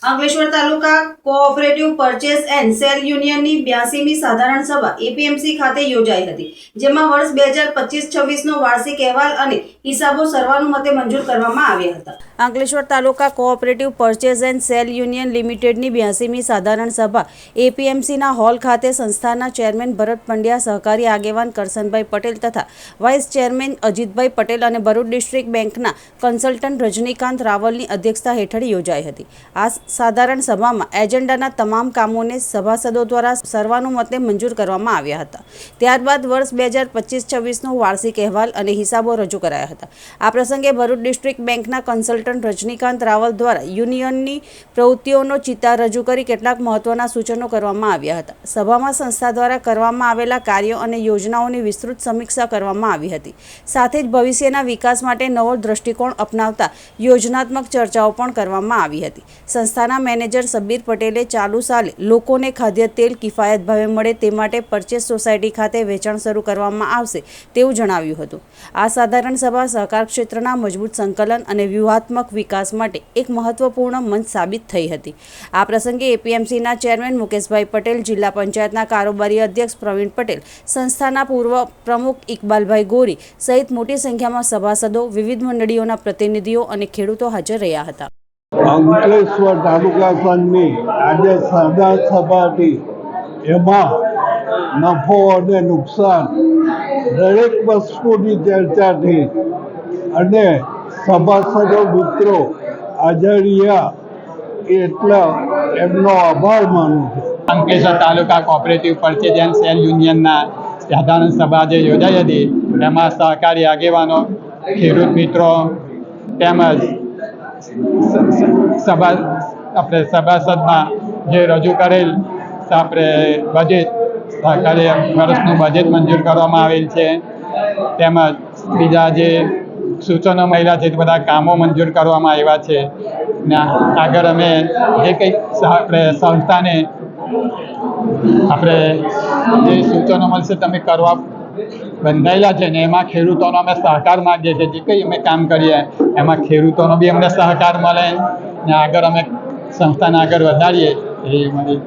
Ankleshwar taluka cooperative purchase and sale યુનિયનની 82મી સાધારણ સભા એપીએમસી ખાતે યોજાઈ હતી, જેમાં વર્ષ 2025-26નો વાર્ષિક અહેવાલ અને હિસાબો સર્વાનુમતે મંજૂર કરવામાં આવ્યા હતા. Ankleshwar taluka cooperative purchase and sale union લિમિટેડની 82મી સાધારણ સભા એપીએમસીના હોલ ખાતે સંસ્થાના ચેરમેન ભરત પંડ્યા, સહકારી આગેવાન કરશનભાઈ પટેલ તથા વાઇસ ચેરમેન અજીતભાઈ પટેલ અને ભરૂચ ડિસ્ટ્રિક્ટ બેંકના કન્સલ્ટન્ટ રજનીકાંત રાવલની અધ્યક્ષતા હેઠળ યોજાઈ હતી. આ સાધારણ સભામાં એજન્ડાના તમામ કામોને સભાસદો દ્વારા સર્વાનુમતે મંજૂર કરવામાં આવ્યા હતા. ત્યારબાદ વર્ષ 2025-26નો વાર્ષિક અહેવાલ અને હિસાબો રજૂ કરાયા હતા. આ પ્રસંગે ભરૂચ ડિસ્ટ્રિક્ટ બેંકના કન્સલ્ટન્ટ રજનીકાંત રાવલ દ્વારા યુનિયનની પ્રવૃત્તિઓનો ચિતાર રજૂ કરી કેટલાક મહત્વના સૂચનો કરવામાં આવ્યા હતા. સભામાં સંસ્થા દ્વારા કરવામાં આવેલા કાર્યો અને યોજનાઓની વિસ્તૃત સમીક્ષા કરવામાં આવી હતી. સાથે જ ભવિષ્યના વિકાસ માટે નવો દ્રષ્ટિકોણ અપનાવતા યોજનાત્મક ચર્ચાઓ પણ કરવામાં આવી હતી. સંસ્થાના મેનેજર સબીર પટેલે ચાલુ સાલે લોકોને ખાદ્ય તેલ કિફાયત ભાવે મળે તે માટે પરચેસ સોસાયટી ખાતે વેચાણ શરૂ કરવામાં આવશે તેવું જણાવ્યું હતું. આ સાધારણ સભા સહકાર ક્ષેત્રના મજબૂત સંકલન અને વ્યૂહાત્મક વિકાસ માટે એક મહત્વપૂર્ણ મંચ સાબિત થઈ હતી. આ પ્રસંગે એપીએમસીના ચેરમેન મુકેશભાઈ પટેલ, જિલ્લા પંચાયતના કારોબારી અધ્યક્ષ પ્રવીણ પટેલ, સંસ્થાના પૂર્વ પ્રમુખ ઇકબાલભાઈ ગોરી સહિત મોટી સંખ્યામાં સભાસદો, વિવિધ મંડળીઓના પ્રતિનિધિઓ અને ખેડૂતો હાજર રહ્યા હતા. અંકલેશ્વર તાલુકા સંઘની આજે સાધારણ સભાથી એમાં નફો અને નુકસાન દરેક વસ્તુની ચર્ચા થઈ અને સભાસદો મિત્રો હાજર રહ્યા એટલા એમનો આભાર માનું છું. Ankleshwar taluka cooperative purchase and cell યુનિયનના સાધારણ સભા જે યોજાઈ હતી એમાં સહકારી આગેવાનો, ખેડૂત મિત્રો તેમજ સભાસદમાં જે રજૂ કરેલ આપણે બજેટ સહકારી વર્ષનું બજેટ મંજૂર કરવામાં આવેલ છે, તેમજ બીજા જે સૂચનો મળ્યા છે તે બધા કામો મંજૂર કરવામાં આવ્યા છે. ને આગળ અમે જે કંઈક આપણે સંસ્થાને આપણે જે સૂચનો મળશે તમે કરવા બંધાયેલા છે ને એમાં ખેડૂતોનો અમે સહકાર માગીએ છીએ. જે કંઈ અમે કામ કરીએ એમાં ખેડૂતોનો બી અમને સહકાર મળે ને આગળ અમે સંસ્થાને આગળ વધારીએ એ મારી